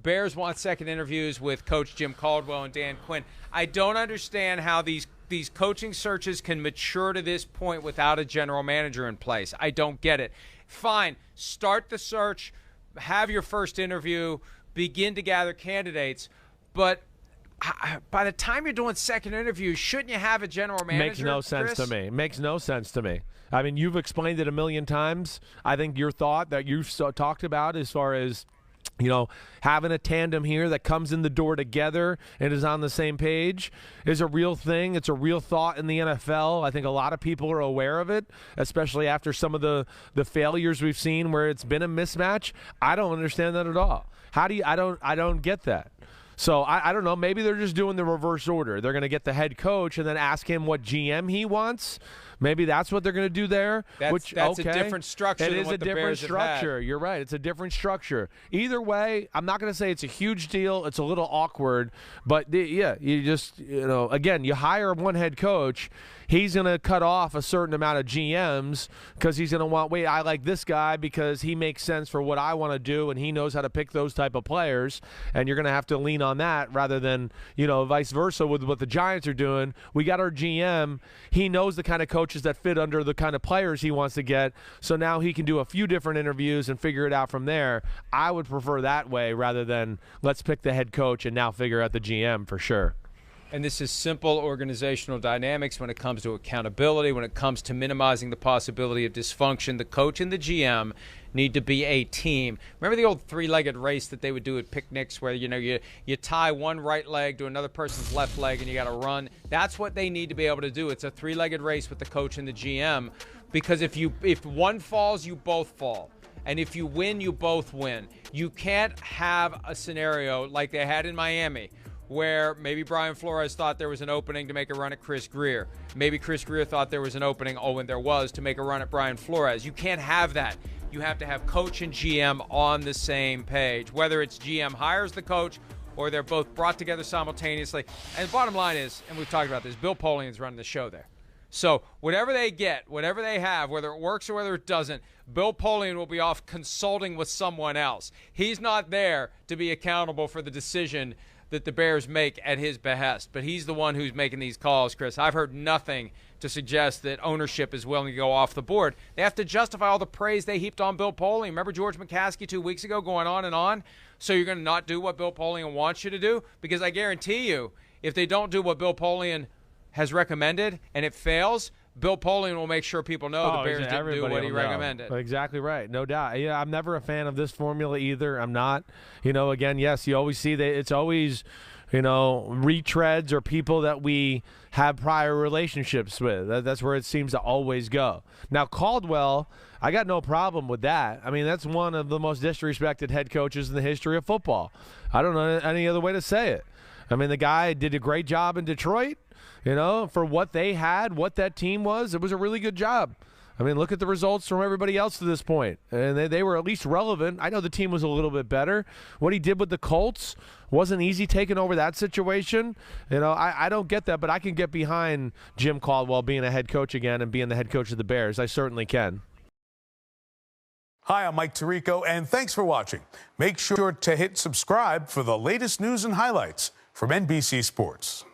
Bears want second interviews with Coach Jim Caldwell and Dan Quinn. I don't understand how these coaching searches can mature to this point without a general manager in place. I don't get it. Fine, start the search, have your first interview, begin to gather candidates, but by the time you're doing second interviews, shouldn't you have a general manager? Makes no sense to me. Makes no sense to me. I mean, you've explained it a million times. I think your thought that you've talked about as far as, having a tandem here that comes in the door together and is on the same page is a real thing. It's a real thought in the NFL. I think a lot of people are aware of it, especially after some of the failures we've seen where it's been a mismatch. I don't understand that at all. I don't get that. So I don't know. Maybe they're just doing the reverse order. They're going to get the head coach and then ask him what GM he wants. Maybe that's what they're going to do there. That's a different structure. It is a different structure. You're right. It's a different structure. Either way, I'm not going to say it's a huge deal. It's a little awkward. But, you just, again, you hire one head coach. He's going to cut off a certain amount of GMs because he's going to want, I like this guy because he makes sense for what I want to do and he knows how to pick those type of players. And you're going to have to lean on that rather than, vice versa with what the Giants are doing. We got our GM. He knows the kind of coaches that fit under the kind of players he wants to get. So now he can do a few different interviews and figure it out from there. I would prefer that way rather than let's pick the head coach and now figure out the GM for sure. And this is simple organizational dynamics when it comes to accountability, when it comes to minimizing the possibility of dysfunction. The coach and the GM need to be a team. Remember the old three-legged race that they would do at picnics where, you tie one right leg to another person's left leg and you got to run? That's what they need to be able to do. It's a three-legged race with the coach and the GM because if one falls, you both fall. And if you win, you both win. You can't have a scenario like they had in Miami where maybe Brian Flores thought there was an opening to make a run at Chris Greer. Maybe Chris Greer thought there was an opening, and there was, to make a run at Brian Flores. You can't have that. You have to have coach and GM on the same page, whether it's GM hires the coach or they're both brought together simultaneously. And the bottom line is, and we've talked about this, Bill Polian's running the show there. So whatever they get, whatever they have, whether it works or whether it doesn't, Bill Polian will be off consulting with someone else. He's not there to be accountable for the decision that the Bears make at his behest. But he's the one who's making these calls, Chris. I've heard nothing to suggest that ownership is willing to go off the board. They have to justify all the praise they heaped on Bill Polian. Remember George McCaskey 2 weeks ago going on and on? So you're going to not do what Bill Polian wants you to do? Because I guarantee you, if they don't do what Bill Polian has recommended and it fails, Bill Polian will make sure people know the Bears didn't do what he recommended. Exactly right. No doubt. Yeah, I'm never a fan of this formula either. I'm not. Again, yes, you always see that it's always, retreads or people that we have prior relationships with. That's where it seems to always go. Now, Caldwell, I got no problem with that. I mean, that's one of the most disrespected head coaches in the history of football. I don't know any other way to say it. I mean, the guy did a great job in Detroit. For what they had, what that team was, it was a really good job. I mean, look at the results from everybody else to this point. And they were at least relevant. I know the team was a little bit better. What he did with the Colts wasn't easy taking over that situation. I don't get that, but I can get behind Jim Caldwell being a head coach again and being the head coach of the Bears. I certainly can. Hi, I'm Mike Tirico, and thanks for watching. Make sure to hit subscribe for the latest news and highlights from NBC Sports.